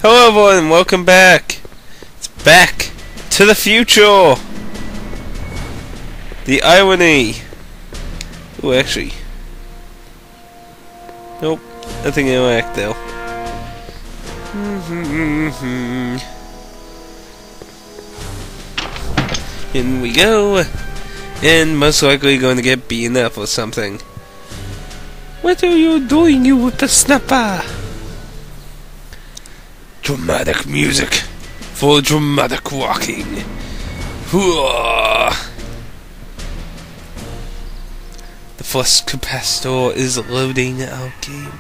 Hello everyone, welcome back. It's Back to the Future. The irony. Ooh, actually. Nope, nothing in act though. In we go. And most likely going to get beaten up or something. What are you doing, you whippersnapper? Dramatic music for dramatic walking. Hooah! The flux capacitor is loading our game.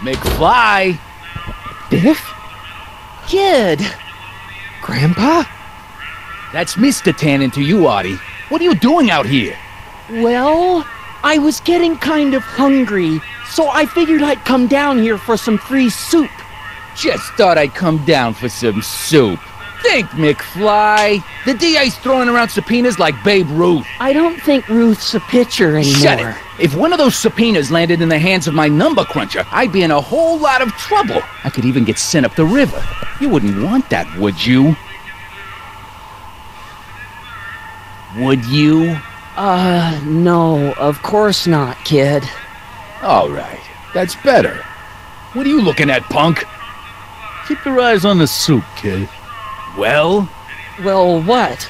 McFly! Biff? Kid! Grandpa? That's Mr. Tannen to you, Artie. What are you doing out here? Well, I was getting kind of hungry, so I figured I'd come down here for some free soup. Just thought I'd come down for some soup. Think, McFly. The DA's throwing around subpoenas like Babe Ruth. I don't think Ruth's a pitcher anymore. Shut it. If one of those subpoenas landed in the hands of my number cruncher, I'd be in a whole lot of trouble. I could even get sent up the river. You wouldn't want that, would you? Would you? No, of course not, kid. All right. That's better. What are you looking at, punk? Keep your eyes on the soup, kid. Well, what?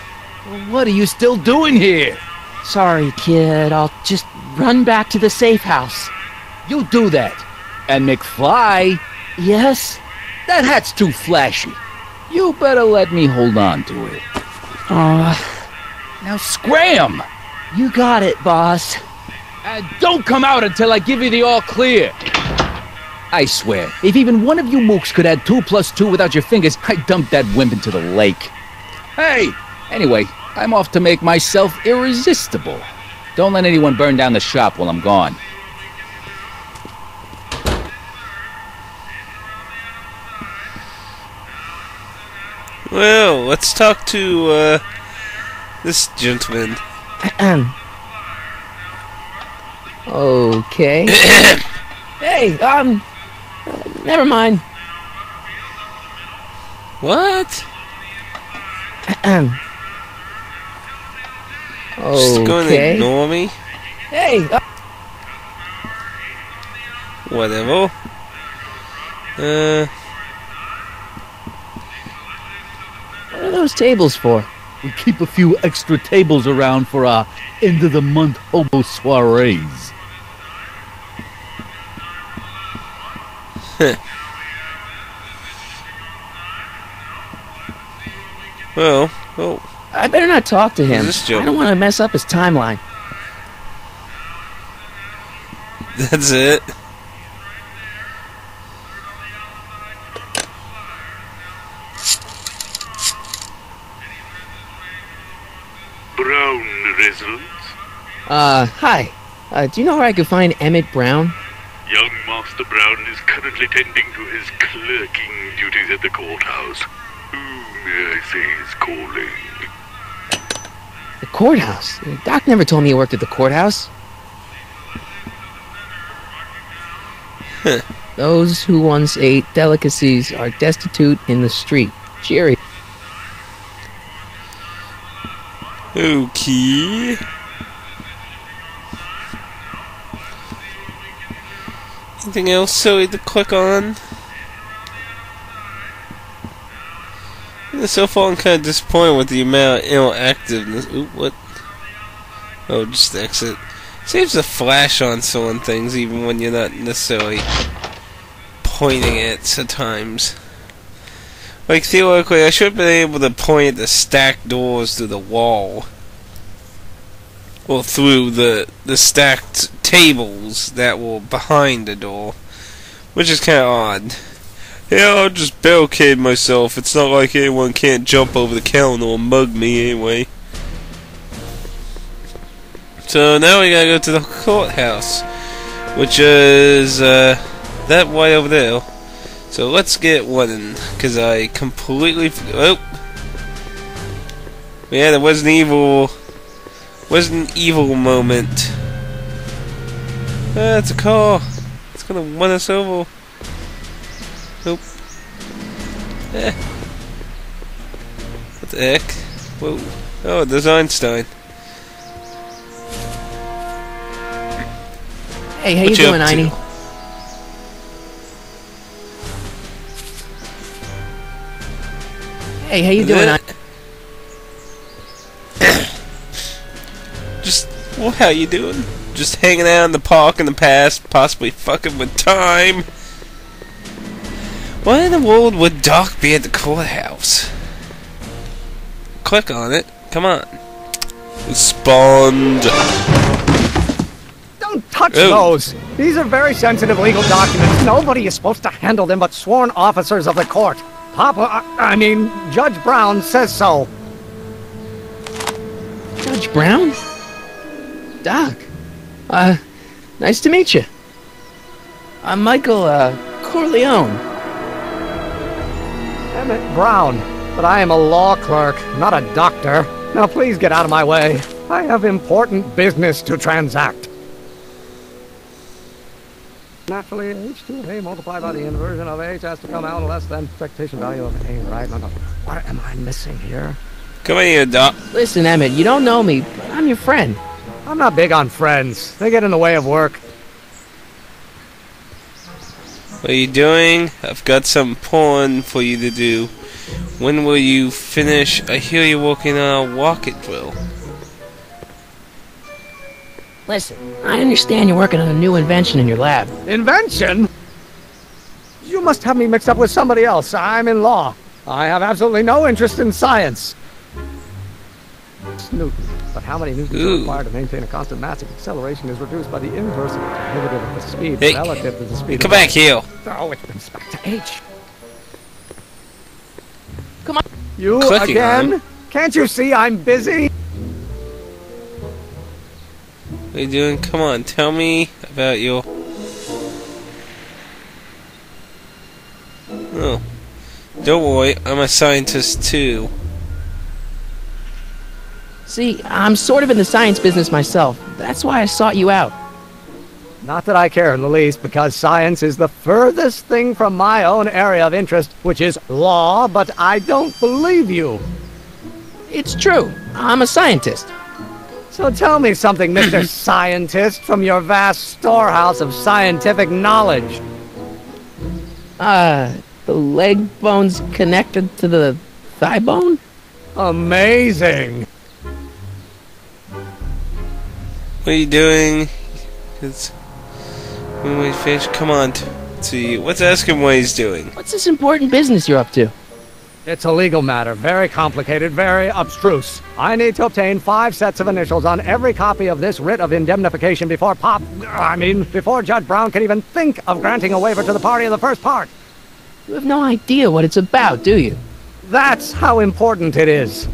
what are you still doing here? Sorry, kid. I'll just run back to the safe house. You do that. And McFly, Yes? that hat's too flashy. You better let me hold on to it. Now scram! You got it, boss. And don't come out until I give you the all clear. I swear, if even one of you mooks could add 2 + 2 without your fingers, I'd dump that wimp into the lake. Hey! Anyway, I'm off to make myself irresistible. Don't let anyone burn down the shop while I'm gone. Well, let's talk to, this gentleman. Okay. Hey, never mind. What? Just going to Okay. ignore me? Hey, Whatever. what are those tables for? We keep a few extra tables around for our end-of-the-month hobo soirees. Well, oh, I better not talk to him. This joke. I don't want to mess up his timeline. that's it. Brown results. Hi. Do you know where I could find Emmett Brown? Young Master Brown is currently tending to his clerking duties at the courthouse. Who may I say is calling? The courthouse? Doc never told me he worked at the courthouse. Those who once ate delicacies are destitute in the street. Cheery. Okay. Anything else silly to click on? So far I'm kind of disappointed with the amount of interactiveness. Ooh, what? Oh, just exit. Seems to flash on certain things even when you're not necessarily pointing it at times. Like, theoretically, I should have been able to point at the stacked doors through the wall. Well, through the stacked tables that were behind the door. Which is kind of odd. Yeah, I'll just barricade myself. It's not like anyone can't jump over the counter or mug me anyway. So now we gotta go to the courthouse. Which is, that way over there. So let's get one, because I completely... Oh! Yeah, there was an evil... moment. It's a car. It's gonna run us over. Nope. Eh. What the heck? Whoa. Oh, there's Einstein. Hey, how What you doing, up to? Einie? Hey, how you doing, Einie? Just, well, how you doing? Just hanging out in the park in the past, possibly fucking with time. Why in the world would Doc be at the courthouse? Click on it. Come on. Respond. Don't touch Ooh. those. These are very sensitive legal documents. Nobody is supposed to handle them but sworn officers of the court. I mean, Judge Brown says so. Judge Brown? Doc. Nice to meet you. I'm Michael, Corleone. Emmett Brown. But I am a law clerk, not a doctor. Now please get out of my way. I have important business to transact. Naturally, H2A multiplied by the inversion of H has to come out less than expectation value of A, right? No. What am I missing here? Come here, Doc. Listen, Emmett, you don't know me, but I'm your friend. I'm not big on friends. They get in the way of work. What are you doing? I've got some porn for you to do. When will you finish? I hear you're working on a rocket drill. Listen, I understand you're working on a new invention in your lab. Invention? You must have me mixed up with somebody else. I'm in law. I have absolutely no interest in science. It's Newton. But how many newtons are required to maintain a constant mass if acceleration is reduced by the inverse of the derivative of the speed Hey, relative to the speed come of back here. Oh, it's brings back to H. Come on. You Clicking again? on. Can't you see I'm busy? What are you doing? Come on, tell me about your... Oh. Don't worry, I'm a scientist too. See, I'm sort of in the science business myself. That's why I sought you out. Not that I care in the least, because science is the furthest thing from my own area of interest, which is law, but I don't believe you. It's true. I'm a scientist. So tell me something, Mr. Scientist, from your vast storehouse of scientific knowledge. The leg bone's connected to the thigh bone? Amazing. What are you doing? It's... When we finish, come on. See, let's ask him what he's doing. What's this important business you're up to? It's a legal matter, very complicated, very abstruse. I need to obtain 5 sets of initials on every copy of this writ of indemnification before before Judge Brown can even think of granting a waiver to the party in the first part. You have no idea what it's about, do you? That's how important it is.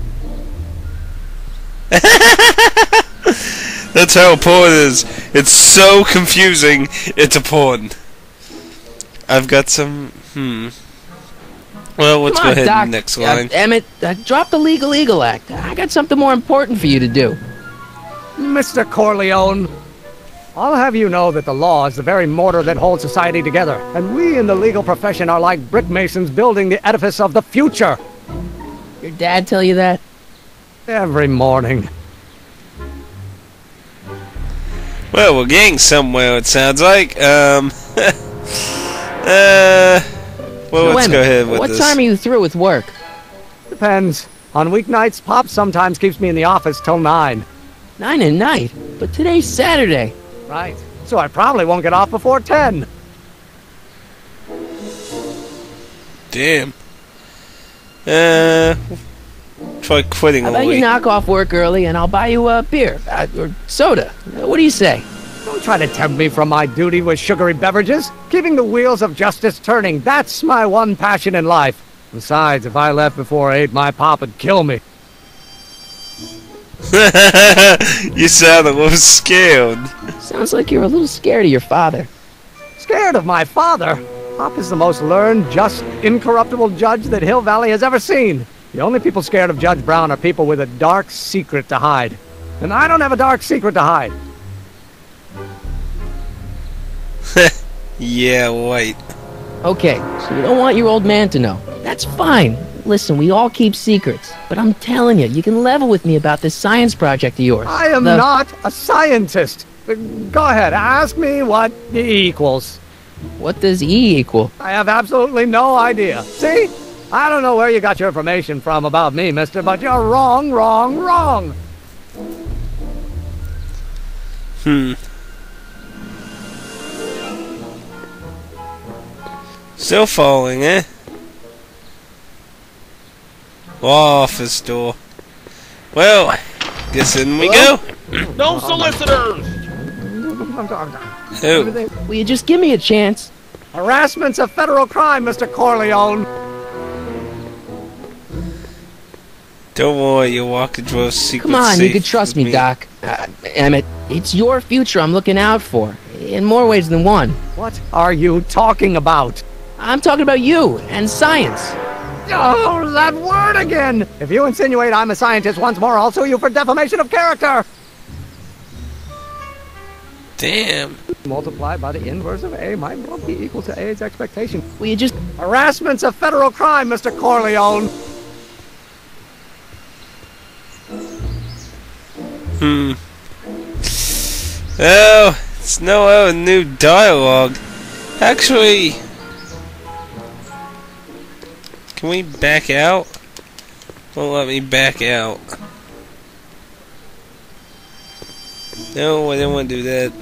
That's how a porn is. It's so confusing. It's a porn. I've got some... Well, let's Come go on, ahead Doc. and next line. Emmett, drop the Legal Eagle Act. I got something more important for you to do. Mr. Corleone, I'll have you know that the law is the very mortar that holds society together, and we in the legal profession are like brick masons building the edifice of the future. Your dad tell you that? Every morning. Well, we're getting somewhere, it sounds like. Well, let's go ahead with what this. time are you through with work? Depends. On weeknights, Pop sometimes keeps me in the office till 9. 9 at night? But today's Saturday. Right. So I probably won't get off before 10. Damn. Try quitting How a about you week. knock off work early and I'll buy you a beer or soda? What do you say? Don't try to tempt me from my duty with sugary beverages. Keeping the wheels of justice turning, that's my one passion in life. Besides, if I left before 8, my pop would kill me. You sound a little scared. Sounds like you're a little scared of your father. Scared of my father? Pop is the most learned, just, incorruptible judge that Hill Valley has ever seen. The only people scared of Judge Brown are people with a dark secret to hide. And I don't have a dark secret to hide. Yeah, white. Okay, so you don't want your old man to know. That's fine. Listen, we all keep secrets. But I'm telling you, you can level with me about this science project of yours. I am not a scientist. Go ahead, ask me what E equals. What does E equal? I have absolutely no idea. See? I don't know where you got your information from about me, mister, but you're wrong, wrong, wrong. Still falling, eh? Office door. Well, guess in we go. No solicitors! Who? Will you just give me a chance? Harassment's a federal crime, Mr. Corleone. Don't worry, you'll walk into a secret Come on, you safe can trust with me, Doc. Emmett, it's your future I'm looking out for. In more ways than one. What are you talking about? I'm talking about you and science. Oh, that word again! If you insinuate I'm a scientist once more, I'll sue you for defamation of character! Damn. Multiplied by the inverse of A might well be equal to A's expectation. Will you just... Harassment's a federal crime, Mr. Corleone! Oh, it's no new dialogue. Actually, can we back out? Won't let me back out. No, I didn't want to do that.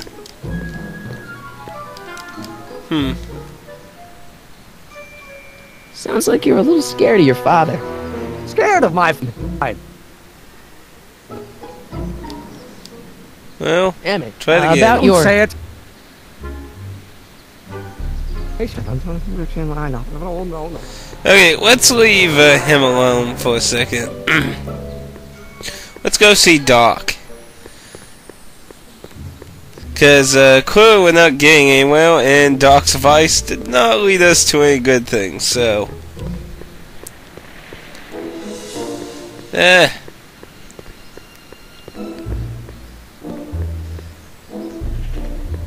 Sounds like you're a little scared of your father. Scared of my... Well, Emmett, try it again. about Don't your... say it. No. Okay, let's leave him alone for a second. Let's go see Doc. Because clearly we're not getting anywhere, and Doc's advice did not lead us to any good things, so...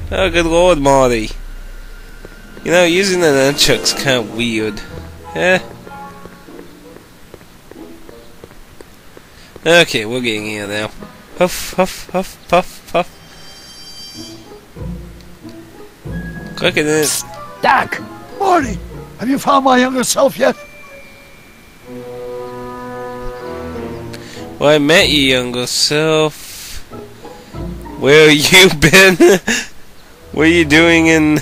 Oh, good lord, Marty. You know, using the nunchuck's kind of weird. Okay, we're getting here now. Huff, huff, huff, puff, puff. Click at it. Doc! Marty, have you found my younger self yet? Well, I met your younger self. Where you been? What are you doing in...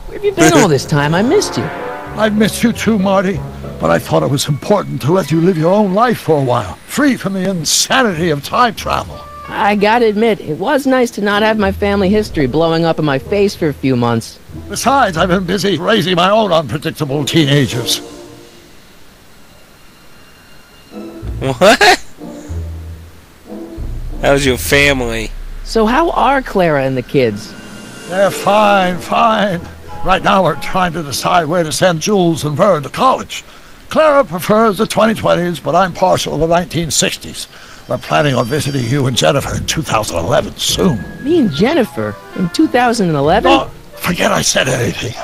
Where have you been all this time? I missed you. I've missed you too, Marty, but I thought it was important to let you live your own life for a while, free from the insanity of time travel. I gotta admit, it was nice to not have my family history blowing up in my face for a few months. Besides, I've been busy raising my own unpredictable teenagers. What? How's your family? So how are Clara and the kids? They're fine. Right now we're trying to decide where to send Jules and Vern to college. Clara prefers the 2020s, but I'm partial to the 1960s. We're planning on visiting you and Jennifer in 2011 soon. Me and Jennifer? In 2011? Oh, forget I said anything.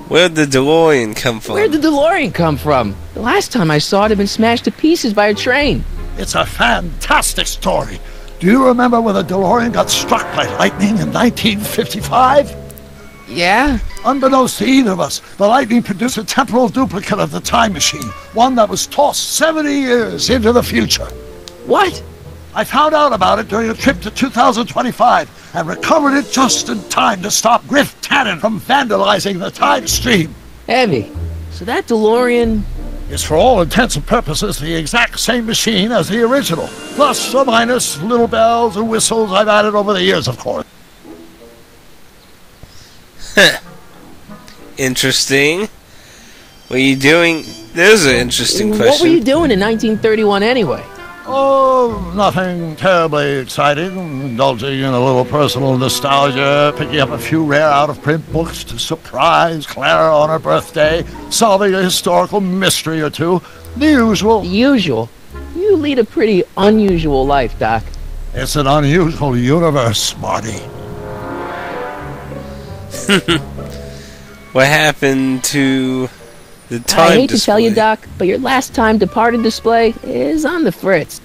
Where'd the DeLorean come from? Where'd the DeLorean come from? The last time I saw it had been smashed to pieces by a train. It's a fantastic story. Do you remember when the DeLorean got struck by lightning in 1955? Yeah? Unbeknownst to either of us, the lightning produced a temporal duplicate of the time machine, one that was tossed 70 years into the future. What? I found out about it during a trip to 2025 and recovered it just in time to stop Griff Tannen from vandalizing the time stream. Heavy. So that DeLorean... It's for all intents and purposes the exact same machine as the original, plus or minus little bells and whistles I've added over the years, of course. Interesting. What are you doing? There's an interesting question. What were you doing in 1931 anyway? Oh, nothing terribly exciting. Indulging in a little personal nostalgia, picking up a few rare out-of-print books to surprise Clara on her birthday, solving a historical mystery or two. The usual. The usual? You lead a pretty unusual life, Doc. It's an unusual universe, Smarty. What happened to the time I hate display? to tell you, Doc, but your last time departed display is on the fritz.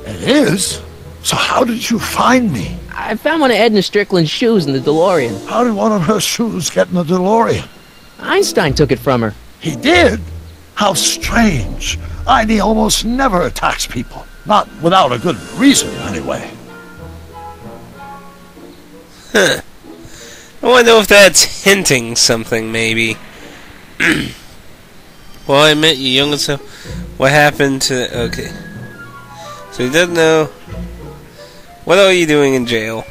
It is? So how did you find me? I found one of Edna Strickland's shoes in the DeLorean. How did one of her shoes get in the DeLorean? Einstein took it from her. He did? How strange. Ivy almost never attacks people. Not without a good reason, anyway. Huh. I wonder if that's hinting something, maybe. Well, I met your younger self. What happened to... Okay. So he doesn't know... What are you doing in jail?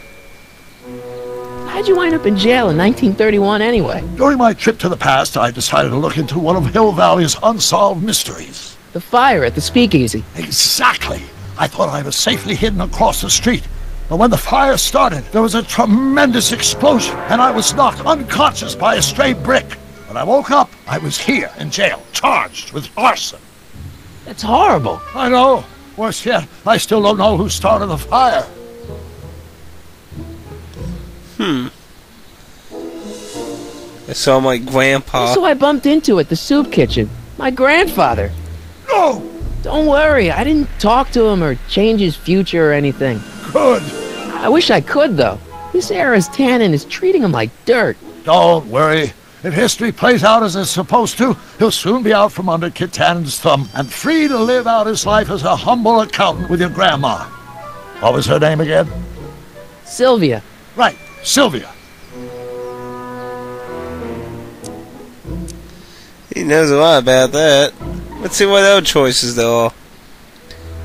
How'd you wind up in jail in 1931 anyway? During my trip to the past, I decided to look into one of Hill Valley's unsolved mysteries. The fire at the speakeasy. Exactly. I thought I was safely hidden across the street. But when the fire started, there was a tremendous explosion, and I was knocked unconscious by a stray brick. When I woke up, I was here in jail, charged with arson. That's horrible. I know. Worse yet, I still don't know who started the fire. I saw my grandpa. So I bumped into at the soup kitchen. My grandfather. No! Don't worry, I didn't talk to him or change his future or anything. Good. I wish I could, though. This era's tannin is treating him like dirt. Don't worry. If history plays out as it's supposed to, he'll soon be out from under Kit Tannen's thumb and free to live out his life as a humble accountant with your grandma. What was her name again? Sylvia. Right, Sylvia. He knows a lot about that. Let's see what other choices there are.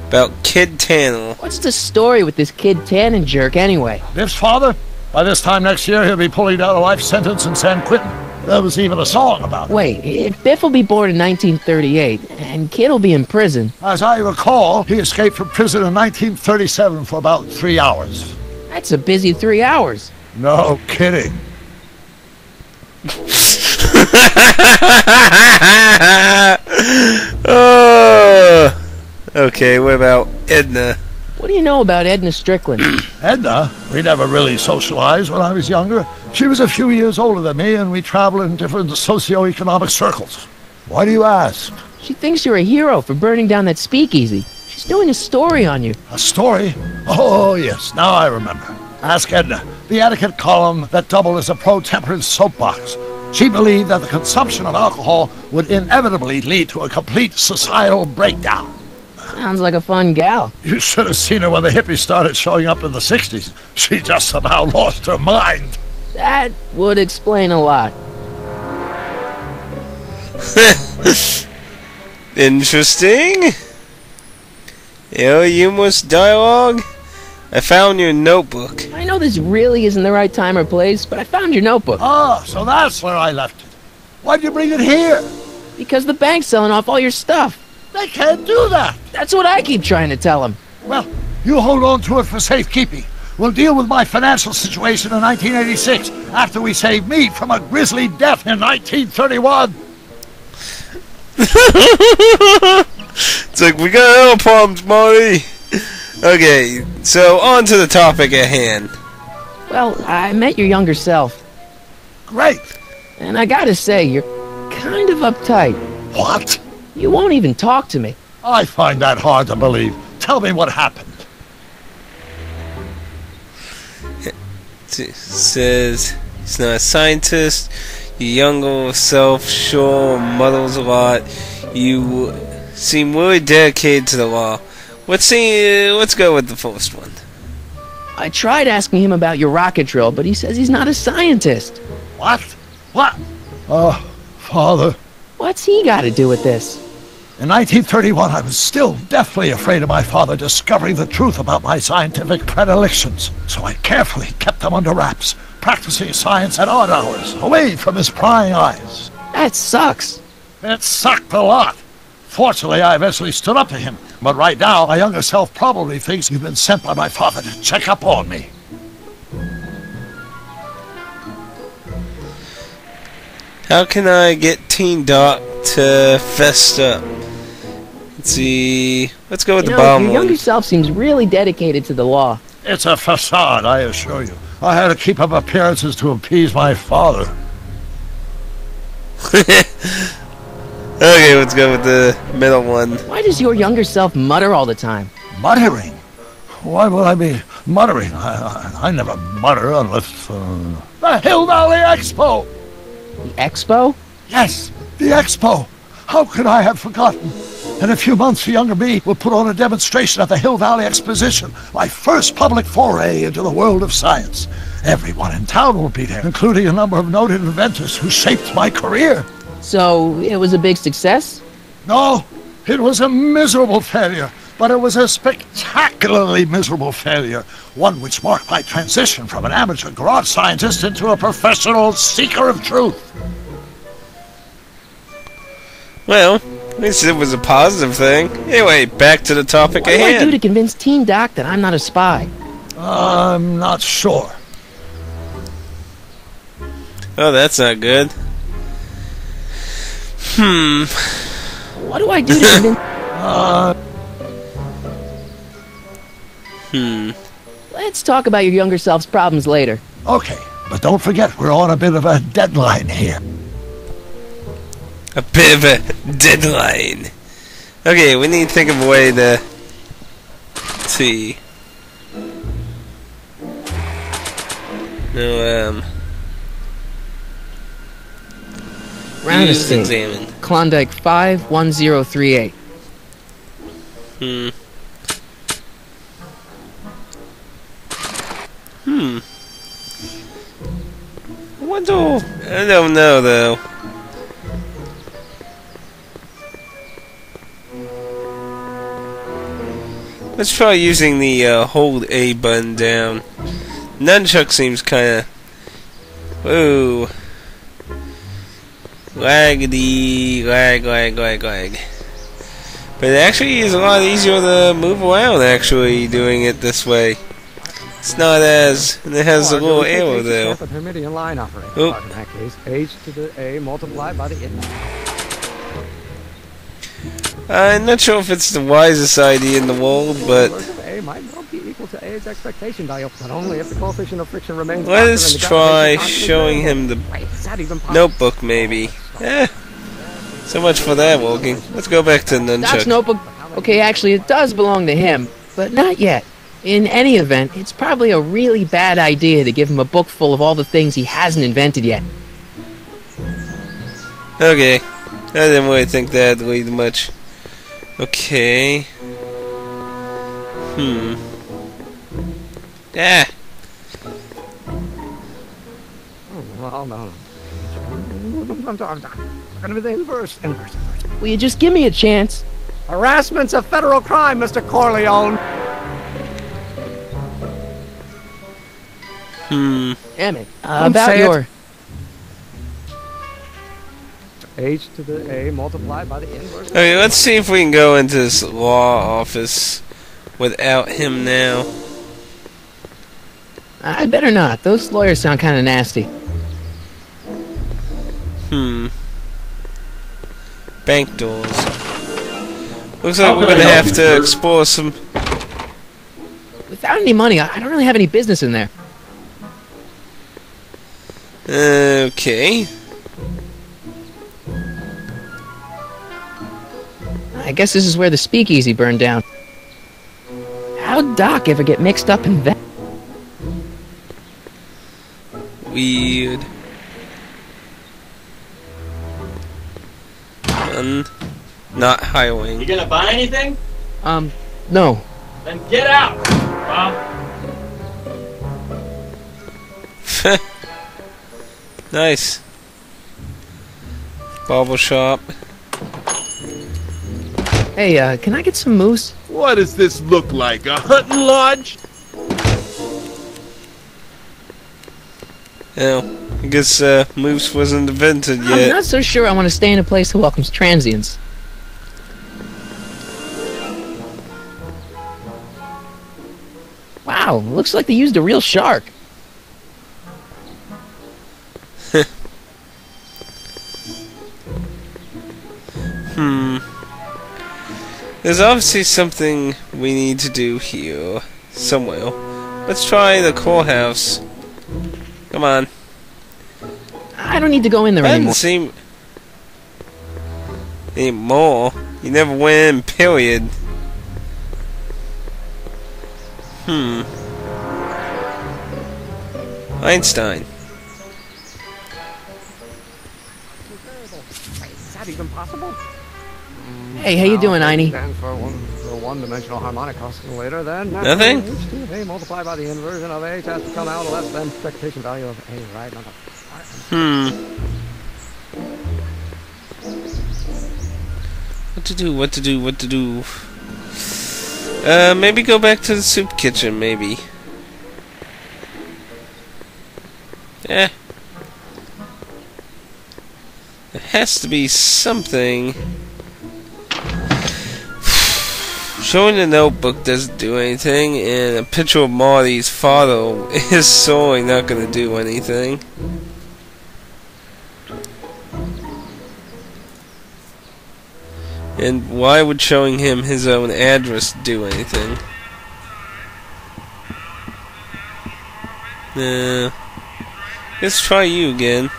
About Kid Tannel. What's the story with this Kid Tannen jerk anyway? Biff's father? By this time next year, he'll be pulling down a life sentence in San Quentin. There was even a song about it. Wait, if Biff will be born in 1938, and Kid will be in prison... As I recall, he escaped from prison in 1937 for about 3 hours. That's a busy 3 hours. No kidding. Okay, what about Edna? What do you know about Edna Strickland? Edna? We never really socialized when I was younger. She was a few years older than me, and we traveled in different socioeconomic circles. Why do you ask? She thinks you're a hero for burning down that speakeasy. She's doing a story on you. A story? Oh, yes, now I remember. Ask Edna, the etiquette column that doubled as a pro-temperance soapbox. She believed that the consumption of alcohol would inevitably lead to a complete societal breakdown. Sounds like a fun gal. You should have seen her when the hippies started showing up in the 60s. She just somehow lost her mind. That would explain a lot. Interesting. Humorous dialogue. I found your notebook. I know this really isn't the right time or place, but I found your notebook. Ah, so that's where I left it. Why'd you bring it here? Because the bank's selling off all your stuff. They can't do that. That's what I keep trying to tell them. Well, you hold on to it for safekeeping. We'll deal with my financial situation in 1986 after we save me from a grisly death in 1931. It's like, we got other problems, Marty. Okay, so on to the topic at hand. Well, I met your younger self. Great. And I gotta say, you're kind of uptight. What? You won't even talk to me. I find that hard to believe. Tell me what happened. It says he's not a scientist. Your younger self sure muddles a lot. You seem really dedicated to the law. Let's go with the first one. I tried asking him about your rocket drill, but he says he's not a scientist. What? What? Father. What's he got to do with this? In 1931, I was still deathly afraid of my father discovering the truth about my scientific predilections, so I carefully kept them under wraps, practicing science at odd hours, away from his prying eyes. That sucks. It sucked a lot. Fortunately, I eventually stood up to him. But right now, my younger self probably thinks you've been sent by my father to check up on me. How can I get Teen Doc to fess up? Let's see. Let's go with the bomb your one. younger self seems really dedicated to the law. It's a facade, I assure you. I had to keep up appearances to appease my father. Okay, let's go with the middle one. Why does your younger self mutter all the time? Muttering? Why would I be muttering? I never mutter unless... The Hill Valley Expo! The expo? Yes, the Expo! How could I have forgotten? In a few months, the younger me will put on a demonstration at the Hill Valley Exposition, my first public foray into the world of science. Everyone in town will be there, including a number of noted inventors who shaped my career. So, it was a big success? No, it was a miserable failure, but it was a spectacularly miserable failure, one which marked my transition from an amateur garage scientist into a professional seeker of truth. Well, at least it was a positive thing. Anyway, back to the topic What at do I hand. do to convince Teen Doc that I'm not a spy? I'm not sure. Oh, that's not good. What do I do to convince... Let's talk about your younger self's problems later. Okay, but don't forget, we're on a bit of a deadline here. A bit of a deadline. Okay, we need to think of a way to... Let's see. No, Round use estate. examine. Klondike 51038. I don't know, though. Let's try using the hold A button down. Nunchuck seems kinda... Whoa. Laggedy, lag. But it actually is a lot easier to move around, actually, doing it this way. It's not as... And it has a little arrow, though. The Hermitian line operator. Oh. In that case, h to the a multiplied by the I'm not sure if it's the wisest idea in the world, but... A might well be equal to A's expectation value, but only if the coefficient of friction remains. Let us try showing him the Wait, is that even possible? notebook, maybe. So much for that, Woking. Let's go back to Doc's Nunchuck. notebook... Okay, actually, it does belong to him, but not yet. In any event, it's probably a really bad idea to give him a book full of all the things he hasn't invented yet. Okay. I didn't really think that'd lead much. Okay. Ah. Well, no. I'm gonna be the inverse. Will you just give me a chance? Harassment's a federal crime, Mr. Corleone. Damn it. Don't About say it. your... H to the A multiplied by the inverse. Okay, let's see if we can go into this law office without him now. I better not. Those lawyers sound kind of nasty. Bank doors. Looks like we're gonna have to explore some... Without any money, I don't really have any business in there. Okay. I guess this is where the speakeasy burned down. How'd Doc ever get mixed up in that? Weird. Not highwing. You gonna buy anything? No. Then get out, Bob. Nice. Barber shop. Hey, can I get some moose? What does this look like? A hunting lodge? Oh. I guess Moose wasn't invented I'm yet. not so sure I want to stay in a place that welcomes transients. Wow, looks like they used a real shark. There's obviously something we need to do here somewhere. Let's try the courthouse. Come on. I don't need to go in there That anymore. doesn't seem anymore. You never went in, period. Einstein. Is that even possible? Hey, how you doing, Einie? Stands for the one-dimensional harmonic oscillator, then Nothing? H2 of A multiplied by the inversion of H has to come out less than expectation value of A, right? What to do? Maybe go back to the soup kitchen, maybe. There has to be something. Showing the notebook doesn't do anything, and a picture of Marty's father is certainly not going to do anything. And why would showing him his own address do anything? Let's try you again.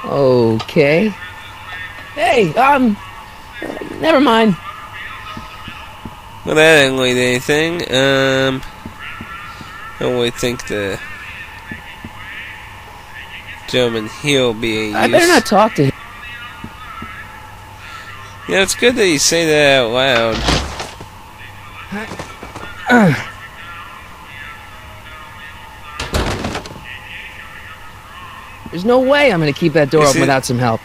Okay. Hey, never mind. Well, that didn't lead to anything. I don't really think the gentleman here'll be a use. I better not talk to him. Yeah, it's good that you say that out loud. There's no way I'm gonna keep that door Is open it- without some help.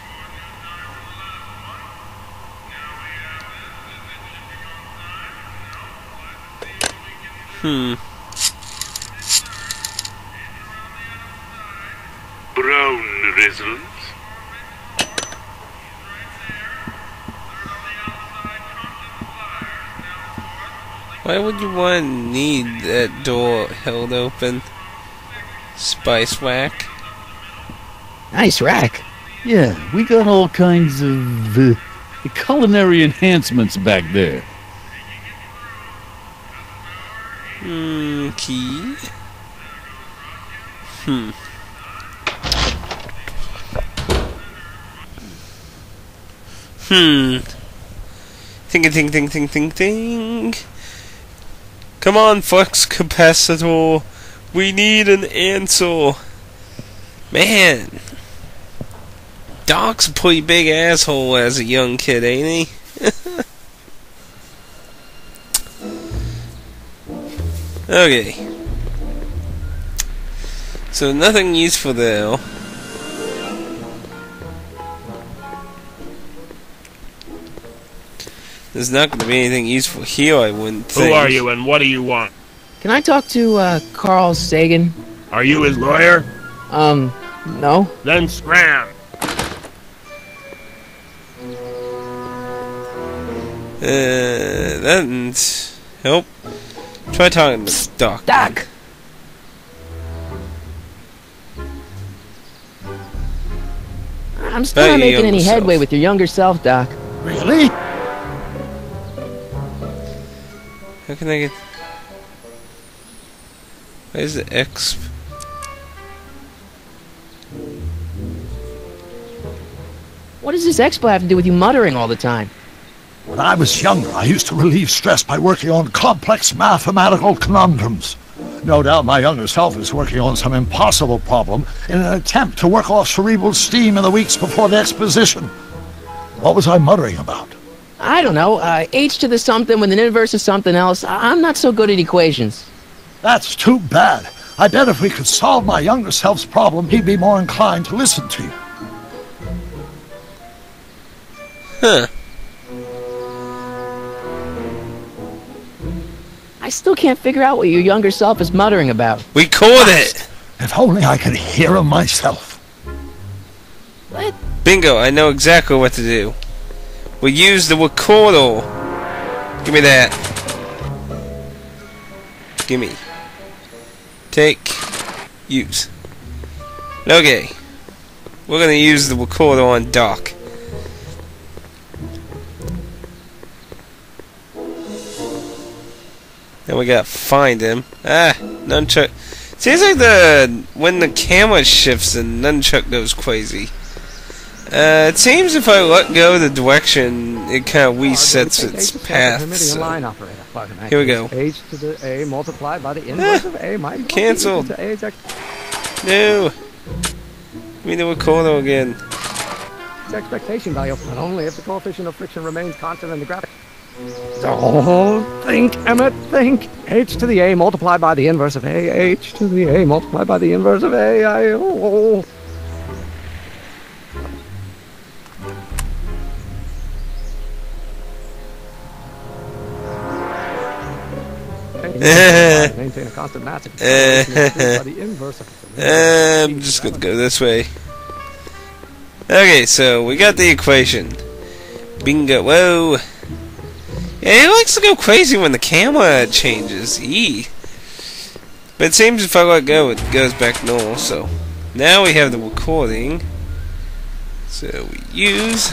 Brown residence. Why would you want to need that door held open? Spice whack. Nice rack. Yeah, we got all kinds of culinary enhancements back there. Key. Think. Come on, flux capacitor. We need an answer. Man. Doc's a pretty big asshole as a young kid, ain't he? Okay. So nothing useful there. There's not going to be anything useful here, I wouldn't think. Who are you and what do you want? Can I talk to, Carl Sagan? Are you his lawyer? No. Then scram. That didn't help. Try talking to Doc. Doc! I'm still About not your making any younger headway self. with your younger self, Doc. Really? How can I get... Where's the X? What does this expo have to do with you muttering all the time? When I was younger, I used to relieve stress by working on complex mathematical conundrums. No doubt my younger self is working on some impossible problem in an attempt to work off cerebral steam in the weeks before the exposition. What was I muttering about? I don't know, h to the something with an inverse of something else. I'm not so good at equations. That's too bad. I bet if we could solve my younger self's problem, he'd be more inclined to listen to you. I still can't figure out what your younger self is muttering about. We caught it! If only I could hear him myself. What? Bingo, I know exactly what to do. We use the recorder. Give me that. Gimme. Take. Use. Okay. We're gonna use the recorder on Doc. Then we gotta find him. Ah, nunchuck. Seems like when the camera shifts, the nunchuck goes crazy. It seems if I let go of the direction, it kind of resets its path. So. Here we go. H to the A multiplied by the inverse of A minus Cancelled. to A's No. Give me the recorder again. expectation value, but only if the coefficient of friction remains constant in the graphic. So think, Emmett, think. H to the A multiplied by the inverse of A. H to the A multiplied by the inverse of A. Maintain a constant mass. I'm just gonna go this way. Okay, so we got the equation. Bingo. Whoa. Yeah, he likes to go crazy when the camera changes. Eee. But it seems if I let go, it goes back normal. So now we have the recording. So we use.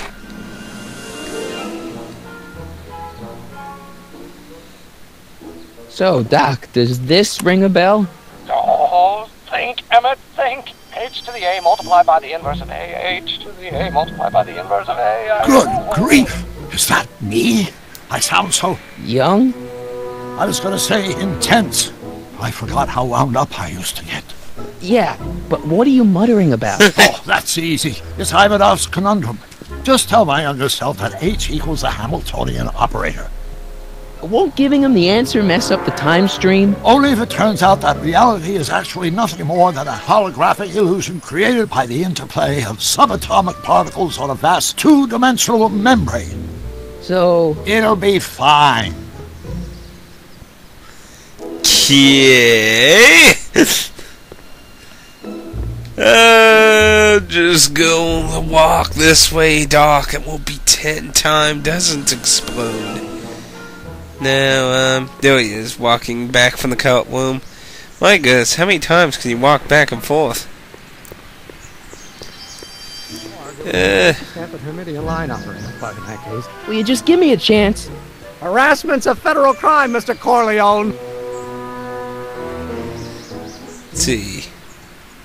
So, Doc, does this ring a bell? Oh, think, Emmett, think. H to the A multiplied by the inverse of A. H to the A multiplied by the inverse of A. Good grief! Is that me? I sound so... Young? I was going to say intense. I forgot how wound up I used to get. Yeah, but what are you muttering about? Oh, that's easy. It's Ivanov's conundrum. Just tell my younger self that H equals the Hamiltonian operator. Won't giving him the answer mess up the time stream? Only if it turns out that reality is actually nothing more than a holographic illusion created by the interplay of subatomic particles on a vast two-dimensional membrane. So... It'll be fine. Okay. Just go walk this way, Doc. It will be 10 times doesn't explode. Now, there he is, walking back from the cult womb. My goodness, how many times can you walk back and forth? Hermitian line operator, in that case. Will you just give me a chance? Harassment's a federal crime, Mr. Corleone. Let's see.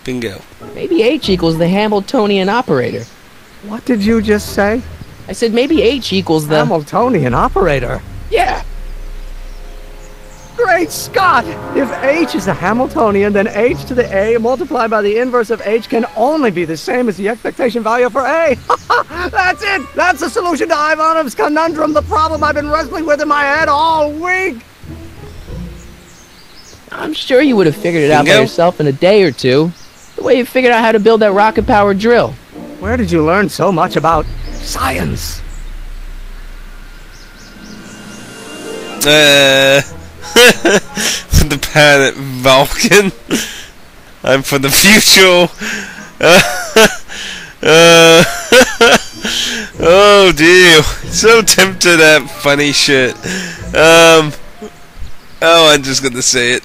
Bingo. Maybe H equals the Hamiltonian operator. What did you just say? I said maybe H equals the... Hamiltonian operator? Yeah! Great Scott! If H is a Hamiltonian, then H to the A multiplied by the inverse of H can only be the same as the expectation value for A. That's it! That's the solution to Ivanov's conundrum, the problem I've been wrestling with in my head all week! I'm sure you would have figured it out by Bingo. yourself in a day or two. The way you figured out how to build that rocket-powered drill. Where did you learn so much about science? From the planet Vulcan. I'm from the future. Oh dear. So tempted at funny shit. Oh, I'm just gonna say it.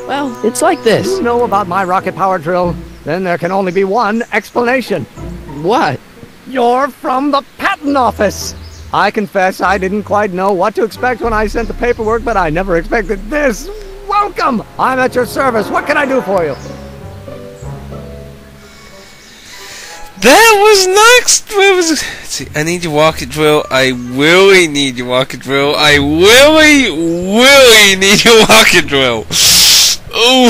Well, it's like this. You know about my rocket power drill? Then there can only be one explanation. What? You're from the patent office. I confess I didn't quite know what to expect when I sent the paperwork, but I never expected this. Welcome! I'm at your service. What can I do for you? That was next. What was it? Let's see, I need your rocket drill. I really need your rocket drill. I really need your rocket drill. Oh,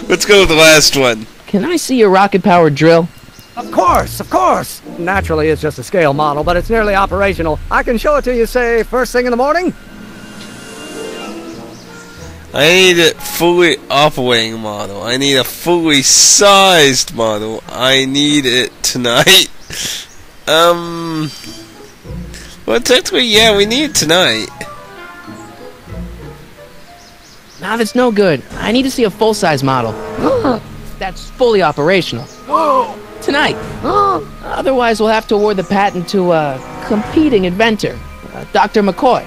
let's go with the last one. Can I see your rocket-powered drill? Of course, of course. Naturally, it's just a scale model, but it's nearly operational. I can show it to you, say, first thing in the morning. I need a fully operating model. I need a fully sized model. I need it tonight. Well, technically, yeah, we need it tonight. Nah, that's no good. I need to see a full-size model. That's fully operational. Tonight. Otherwise, we'll have to award the patent to a competing inventor, Dr. McCoy.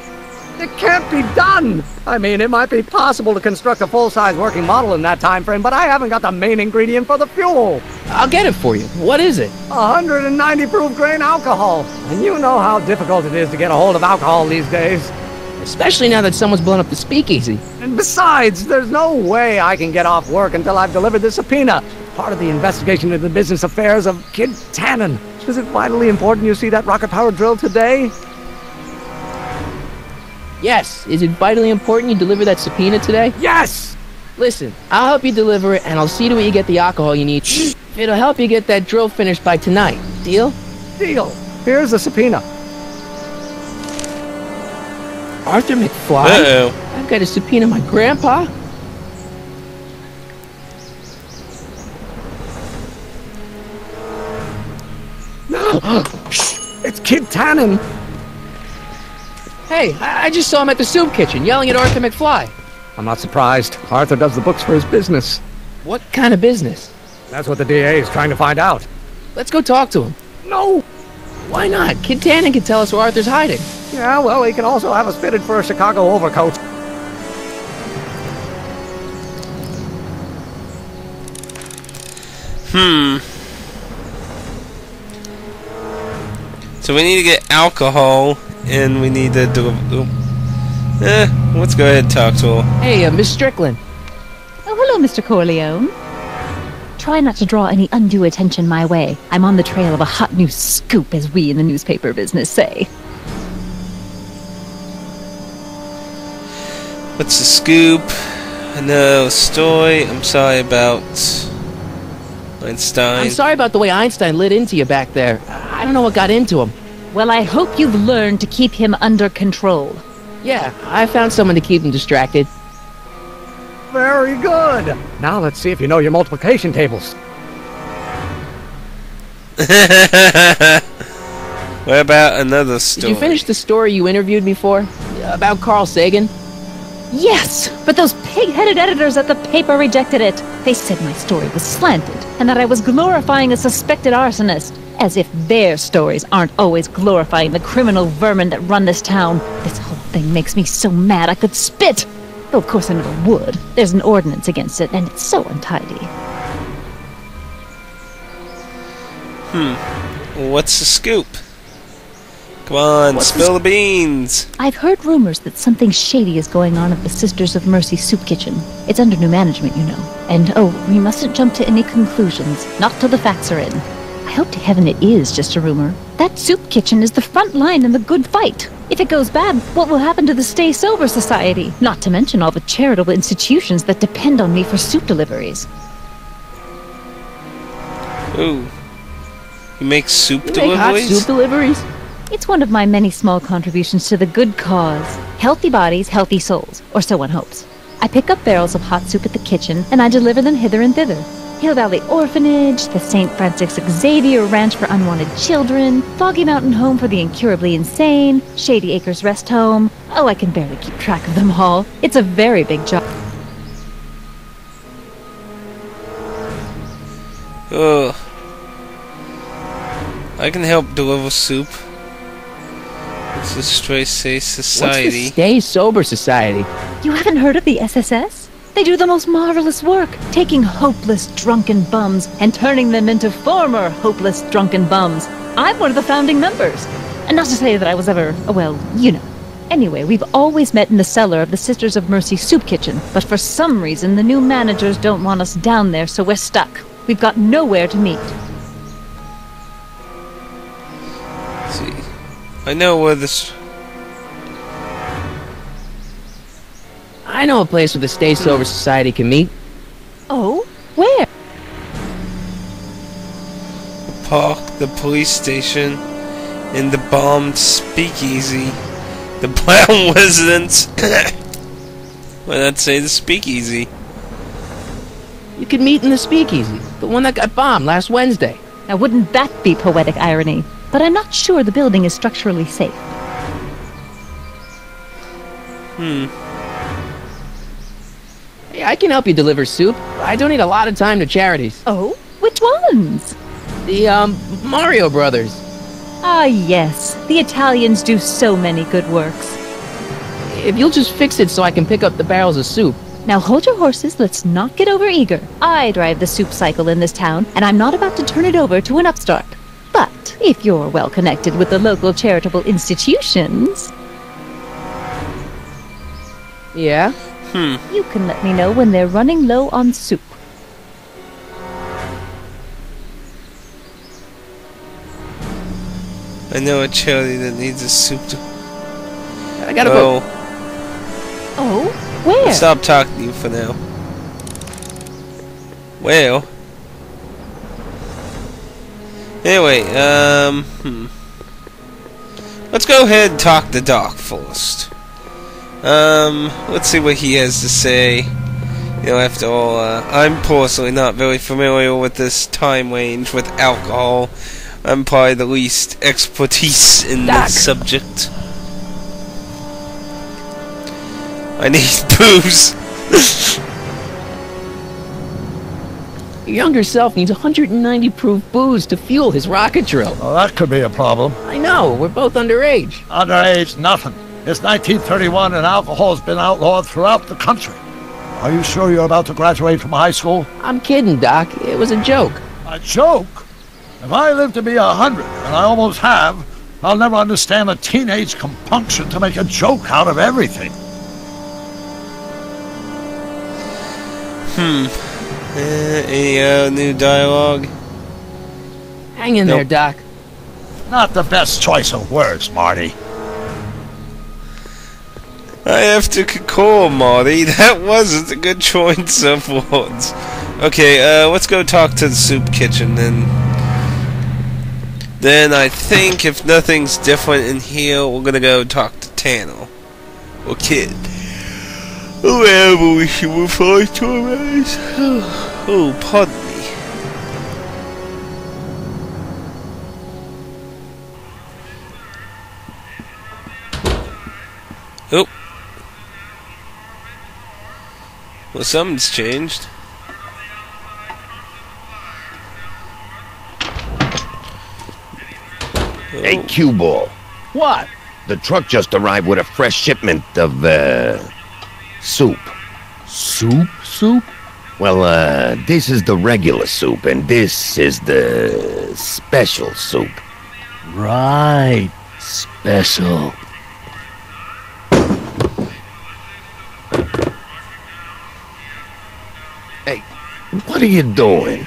It can't be done! I mean, it might be possible to construct a full-size working model in that time frame, but I haven't got the main ingredient for the fuel. I'll get it for you. What is it? 190 proof grain alcohol. And you know how difficult it is to get a hold of alcohol these days. Especially now that someone's blown up the speakeasy. And besides, there's no way I can get off work until I've delivered the subpoena. Part of the investigation into the business affairs of Kid Tannen. Is it vitally important you see that rocket-powered drill today? Yes. Is it vitally important you deliver that subpoena today? Yes! Listen, I'll help you deliver it, and I'll see to it you get the alcohol you need. It'll help you get that drill finished by tonight. Deal? Deal. Here's the subpoena. Arthur McFly? Uh-oh. I've got to subpoena my grandpa? It's Kid Tannen. Hey, I just saw him at the soup kitchen yelling at Arthur McFly. I'm not surprised. Arthur does the books for his business. What kind of business? That's what the DA is trying to find out. Let's go talk to him. No! Why not? Kid Tannen can tell us where Arthur's hiding. Yeah, well, he can also have us fitted for a Chicago overcoat. So we need to get alcohol, and we need to do... let's go ahead and talk to her. Hey, Miss Strickland. Oh, hello, Mr. Corleone. Try not to draw any undue attention my way. I'm on the trail of a hot new scoop, as we in the newspaper business say. What's the scoop? I know a story. I'm sorry about Einstein. I'm sorry about the way Einstein lit into you back there. I don't know what got into him. Well, I hope you've learned to keep him under control. Yeah, I found someone to keep him distracted. Very good. Now let's see if you know your multiplication tables. What about another story? Did you finish the story you interviewed me for? About Carl Sagan? Yes, but those pig-headed editors at the paper rejected it. They said my story was slanted, and that I was glorifying a suspected arsonist. As if their stories aren't always glorifying the criminal vermin that run this town. This whole thing makes me so mad I could spit. Though of course I never would. There's an ordinance against it, and it's so untidy. What's the scoop? Come on, spill the beans. I've heard rumors that something shady is going on at the Sisters of Mercy Soup Kitchen. It's under new management, you know. And we mustn't jump to any conclusions. Not till the facts are in. I hope to heaven it is just a rumor. That soup kitchen is the front line in the good fight. If it goes bad, what will happen to the Stay Sober Society? Not to mention all the charitable institutions that depend on me for soup deliveries. Ooh. You make soup You deliveries? make hot soup deliveries? It's one of my many small contributions to the good cause. Healthy bodies, healthy souls, or so one hopes. I pick up barrels of hot soup at the kitchen, and I deliver them hither and thither. Hill Valley Orphanage, the St. Francis Xavier Ranch for Unwanted Children, Foggy Mountain Home for the Incurably Insane, Shady Acres Rest Home. Oh, I can barely keep track of them all. It's a very big job. Ugh. I can help deliver soup. It's the Stray Say Society. What's the Stay Sober Society? You haven't heard of the SSS? They do the most marvelous work, taking hopeless drunken bums and turning them into former hopeless drunken bums. I'm one of the founding members. And not to say that I was ever, well, you know. Anyway, we've always met in the cellar of the Sisters of Mercy Soup Kitchen, but for some reason the new managers don't want us down there, so we're stuck. We've got nowhere to meet. Let's see. I know where this... I know a place where the Stay Sober Society can meet. Oh? Where? The park, the police station, in the bombed speakeasy, the Brown residence. Why not say the speakeasy? You could meet in the speakeasy, the one that got bombed last Wednesday. Now wouldn't that be poetic irony? But I'm not sure the building is structurally safe. I can help you deliver soup. I donate a lot of time to charities. Oh? Which ones? The, Mario Brothers. Ah, yes. The Italians do so many good works. If you'll just fix it so I can pick up the barrels of soup. Now hold your horses, let's not get over-eager. I drive the soup cycle in this town, and I'm not about to turn it over to an upstart. But if you're well connected with the local charitable institutions... Yeah? You can let me know when they're running low on soup. I know a charity that needs a soup to... I gotta go. Oh? Where? Stop talking to you for now. Well. Anyway, let's go ahead and talk to Doc first. Let's see what he has to say. You know, after all, I'm personally not very familiar with this time range with alcohol. I'm probably the least expertise in this subject. I need booze. Your younger self needs 190 proof booze to fuel his rocket drill. Well, that could be a problem. I know, we're both underage. Underage, nothing. It's 1931 and alcohol's been outlawed throughout the country. Are you sure you're about to graduate from high school? I'm kidding, Doc. It was a joke. A joke? If I live to be 100, and I almost have, I'll never understand a teenage compunction to make a joke out of everything. Any new dialogue? Hang in there, Doc. Not the best choice of words, Marty. I have to concur, Marty. That wasn't a good choice of words. Okay, let's go talk to the soup kitchen, then I think if nothing's different in here, we're gonna go talk to Tanner. Or Kid. Whoever we should refer to him as. Oh, pardon me. Oh. Well, something's changed. Hey, Q-Ball. What? The truck just arrived with a fresh shipment of, soup. Soup? Well, this is the regular soup, and this is the special soup. Right. Special. Hey, what are you doing?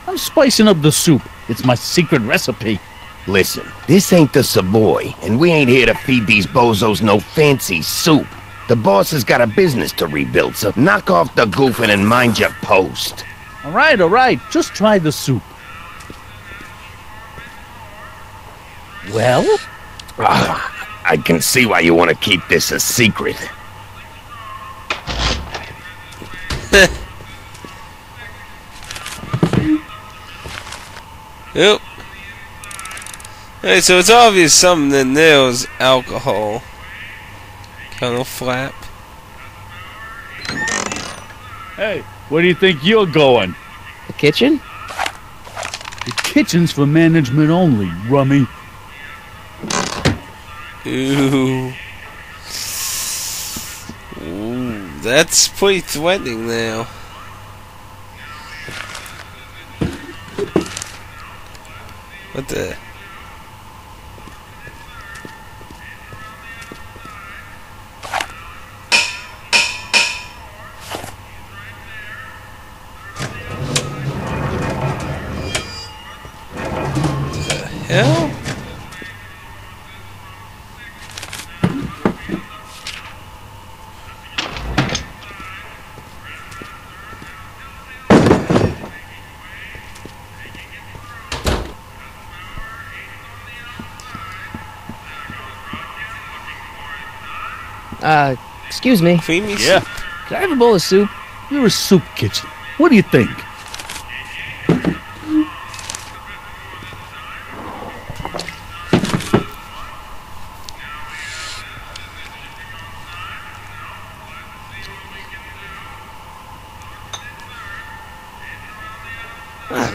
I'm spicing up the soup. It's my secret recipe. Listen, this ain't the Savoy, and we ain't here to feed these bozos no fancy soup. The boss has got a business to rebuild, so knock off the goofing and mind your post. All right. Just try the soup. Well? I can see why you want to keep this a secret. Yep. Hey, so it's obvious something in there was alcohol. Colonel Flap. Hey, where do you think you're going? The kitchen? The kitchen's for management only, rummy. Ooh. Ooh, that's pretty threatening now. What the... hell? Excuse me. Creamy Yeah. soup. Can I have a bowl of soup? You're a soup kitchen. What do you think?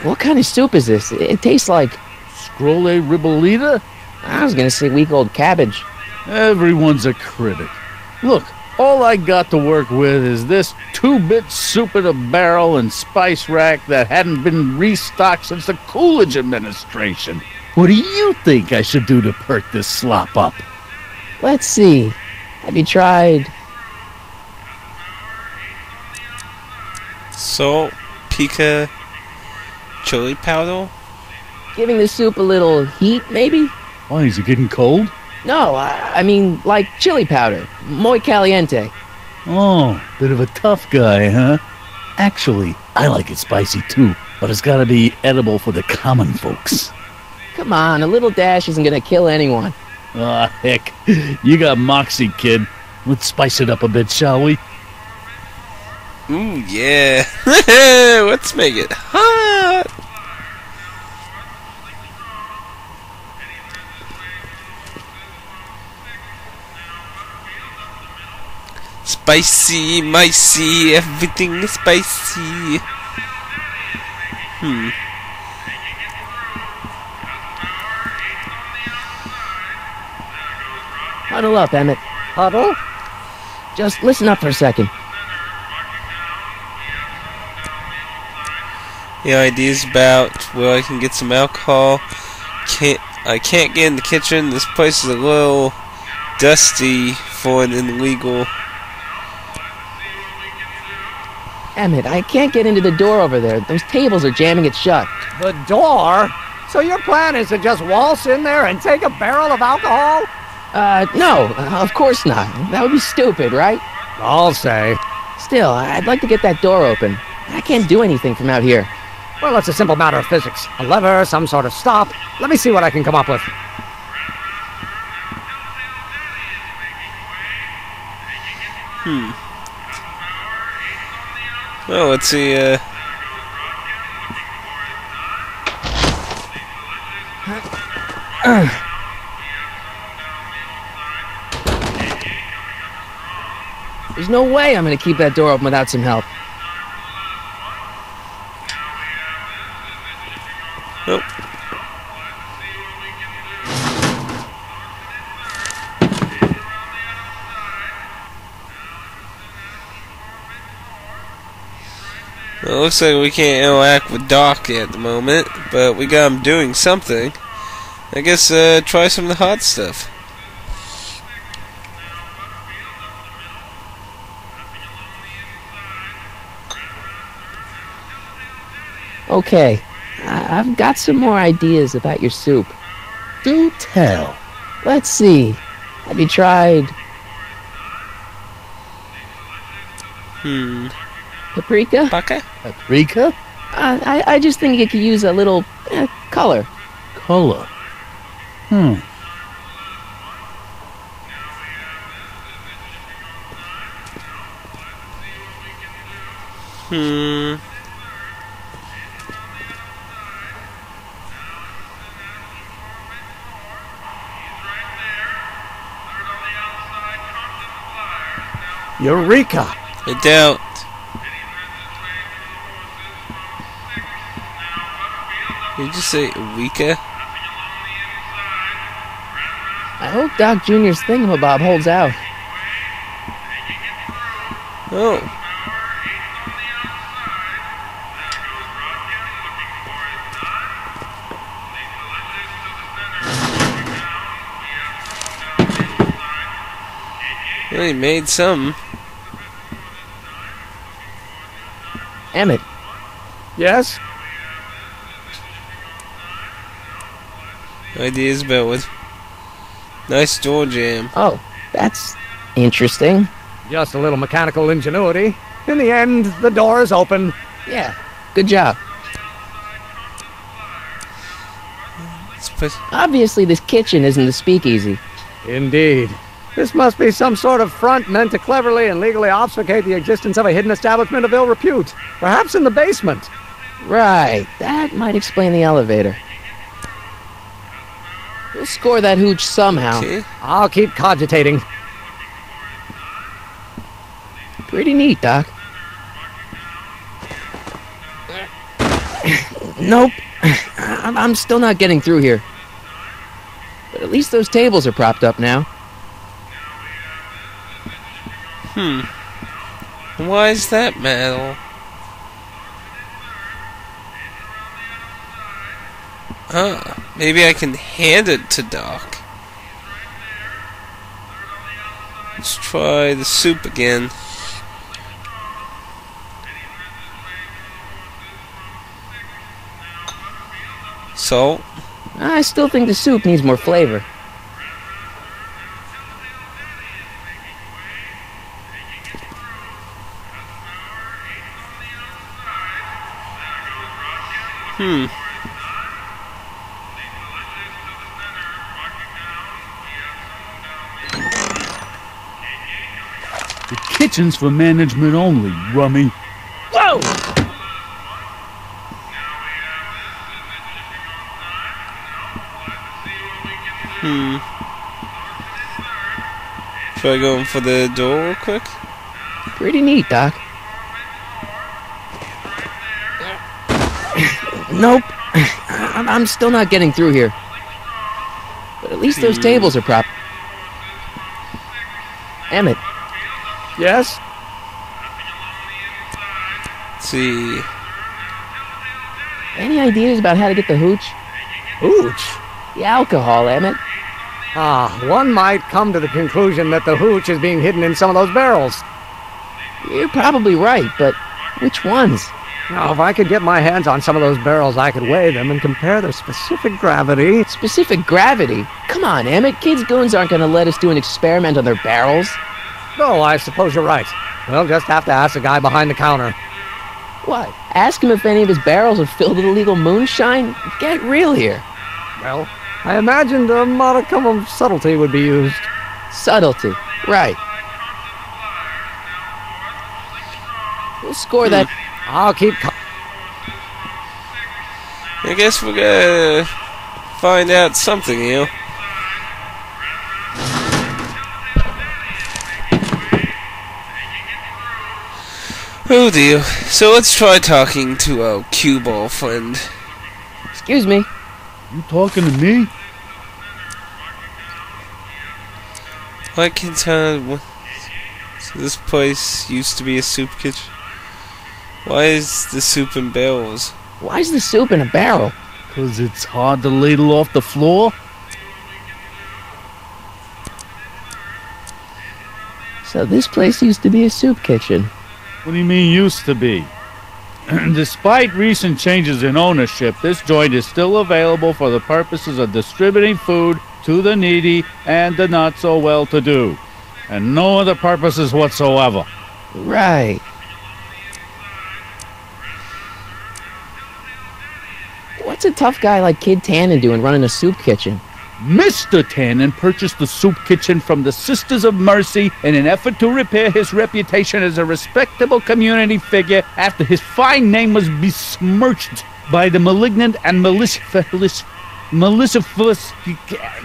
What kind of soup is this? It tastes like... Scrolle ribolita? I was gonna say week-old cabbage. Everyone's a critic. Look, all I got to work with is this 2-bit soup in a barrel and spice rack that hadn't been restocked since the Coolidge administration. What do you think I should do to perk this slop up? Let's see. Have you tried... Salt, pica, chili powder? Giving the soup a little heat, maybe? Why, is it getting cold? No, I mean, like chili powder. Muy caliente. Oh, bit of a tough guy, huh? Actually, I like it spicy too, but it's gotta be edible for the common folks. Come on, a little dash isn't gonna kill anyone. Ah, heck. You got moxie, kid. Let's spice it up a bit, shall we? Ooh, yeah. Let's make it hot. Spicy, micey, everything is spicy. Huddle up, Emmett. Huddle? Just listen up for a second. The ideas about where I can get some alcohol. I can't get in the kitchen. This place is a little dusty for an illegal. Emmett, I can't get into the door over there. Those tables are jamming it shut. The door? So your plan is to just waltz in there and take a barrel of alcohol? No, of course not. That would be stupid, right? I'll say. Still, I'd like to get that door open. I can't do anything from out here. Well, it's a simple matter of physics. A lever, some sort of stop. Let me see what I can come up with. Well, let's see, There's no way I'm gonna keep that door open without some help. Nope. Well, it looks like we can't interact with Doc at the moment, but we got him doing something. I guess, try some of the hot stuff. Okay, I've got some more ideas about your soup. Do tell. Let's see. Have you tried... paprika? Paprika? I just think it could use a little color. Color? Eureka! I doubt. Did you just say Eureka? I hope Doc Jr.'s thingamabob holds out. Oh. Well, he made some. Emmett. Yes? Ideas about what? Nice door jam. Oh, that's interesting. Just a little mechanical ingenuity. In the end, the door is open. Yeah, good job. Obviously, this kitchen isn't the speakeasy. Indeed. This must be some sort of front meant to cleverly and legally obfuscate the existence of a hidden establishment of ill repute. Perhaps in the basement. Right, that might explain the elevator. We'll score that hooch somehow. Okay. I'll keep cogitating. Pretty neat, Doc. Nope. I'm still not getting through here. But at least those tables are propped up now. Why is that metal? Maybe I can hand it to Doc. Let's try the soup again. Salt? I still think the soup needs more flavor. The kitchen's for management only, Rummy. Whoa! Try going for the door real quick? Pretty neat, Doc. Nope. I'm still not getting through here. But at least those tables are propped. Emmett. Yes? Let's see. Any ideas about how to get the hooch? Hooch? The alcohol, Emmett. One might come to the conclusion that the hooch is being hidden in some of those barrels. You're probably right, but which ones? Now, if I could get my hands on some of those barrels, I could weigh them and compare their specific gravity. Specific gravity? Come on, Emmett. Kids' goons aren't going to let us do an experiment on their barrels. No, I suppose you're right. We'll just have to ask the guy behind the counter. What? Ask him if any of his barrels are filled with illegal moonshine? Get real here. Well, I imagined a modicum of subtlety would be used. Subtlety. Right. We'll score that. I'll keep... I guess we're gonna find out something, you know. Oh dear. So let's try talking to our cue ball friend. Excuse me. You talking to me? I can tell. So this place used to be a soup kitchen. Why is the soup in barrels? Why is the soup in a barrel? 'Cause it's hard to ladle off the floor. So this place used to be a soup kitchen. What do you mean used to be? Despite recent changes in ownership, this joint is still available for the purposes of distributing food to the needy and the not-so-well-to-do, and no other purposes whatsoever. Right. What's a tough guy like Kid Tannen doing running a soup kitchen? Mr. Tannen purchased the soup kitchen from the Sisters of Mercy in an effort to repair his reputation as a respectable community figure after his fine name was besmirched by the malignant and malicious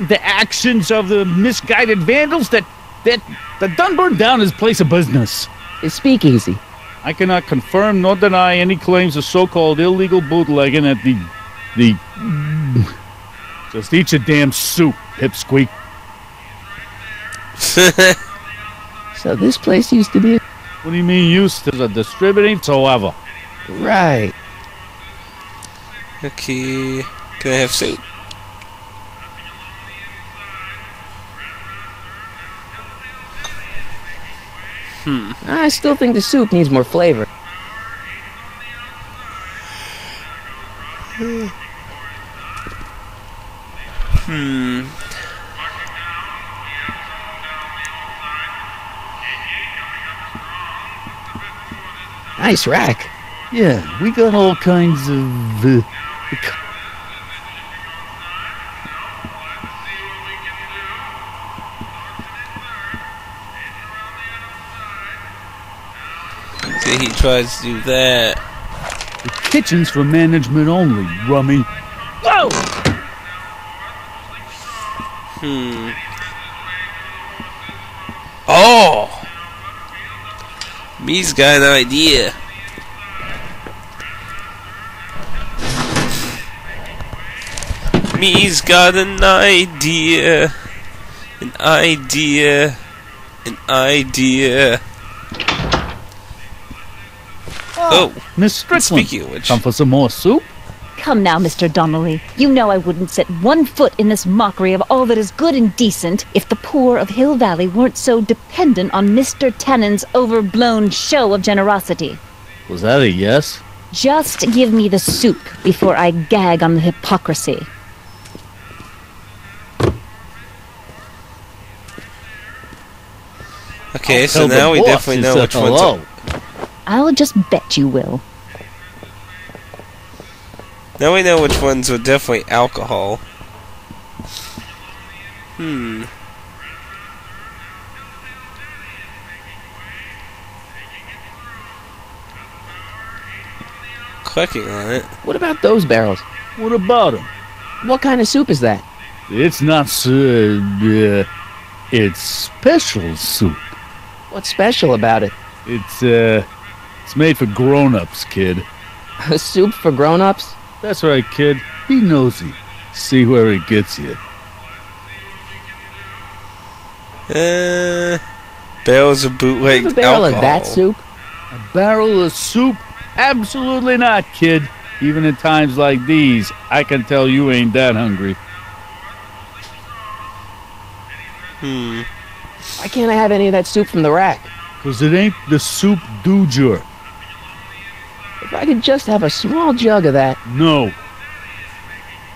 the actions of the misguided vandals that done burned down his place of business. His speakeasy. I cannot confirm nor deny any claims of so-called illegal bootlegging at the just eat your damn soup, pipsqueak. So this place used to be... What do you mean used to? A distributing whatsoever. Right. Okay. Can I have soup? I still think the soup needs more flavor. Nice rack. Yeah, we got all kinds of... See, he tries to do that. The kitchen's for management only, Rummy. Whoa! Oh! Me's got an idea. Me's got an idea. An idea. An idea. Oh, Miss Strickland, speaking of which, come for some more soup? Come now, Mr. Donnelly. You know I wouldn't set one foot in this mockery of all that is good and decent if the poor of Hill Valley weren't so dependent on Mr. Tennant's overblown show of generosity. Was that a yes? Just give me the soup before I gag on the hypocrisy. okay, so Tell the now we boss definitely you know said which ones hello. I'll just bet you will. Now we know which ones were definitely alcohol. Clicking on it. What about those barrels? What about him? What kind of soup is that? It's not it's special soup. What's special about it? It's made for grown-ups, kid. A soup for grown-ups? That's right, kid. Be nosy. See where it gets you. Barrels of bootleg A barrel alcohol. of that soup? A barrel of soup? Absolutely not, kid. Even in times like these, I can tell you ain't that hungry. Why can't I have any of that soup from the rack? 'Cause it ain't the soup du jour. If I could just have a small jug of that. No,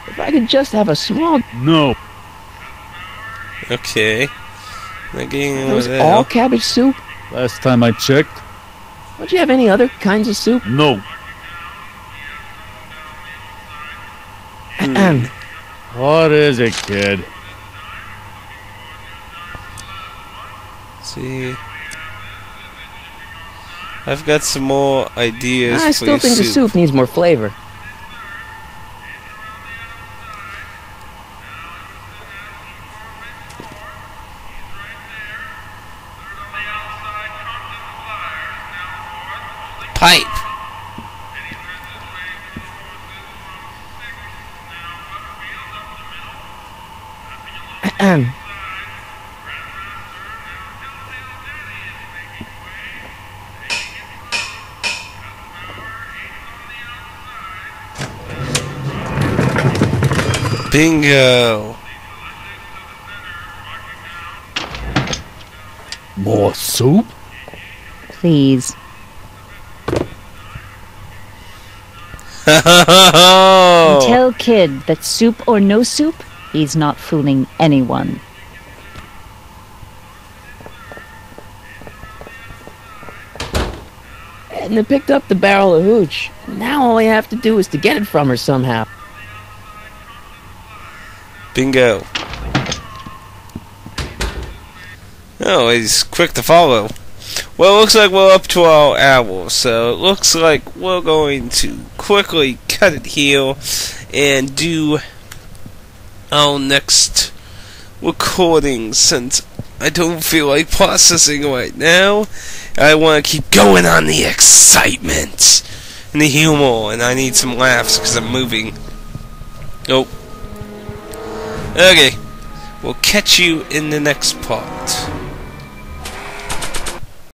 If I could just have a small... no. Okay. Not getting That over was that. all cabbage soup? Last time I checked, Don't you have any other kinds of soup? no. What is it, kid? See, I've got some more ideas I for still your think the soup needs more flavor. Pipe. Bingo. More soup? Please. Tell Kid that soup or no soup, he's not fooling anyone. Edna picked up the barrel of hooch. Now all I have to do is to get it from her somehow. Bingo. Oh, he's quick to follow. Well, it looks like we're up to our hour, so it looks like we're going to quickly cut it here and do our next recording, since I don't feel like processing right now. I want to keep going on the excitement and the humor, and I need some laughs because I'm moving. Oh. Okay. We'll catch you in the next part.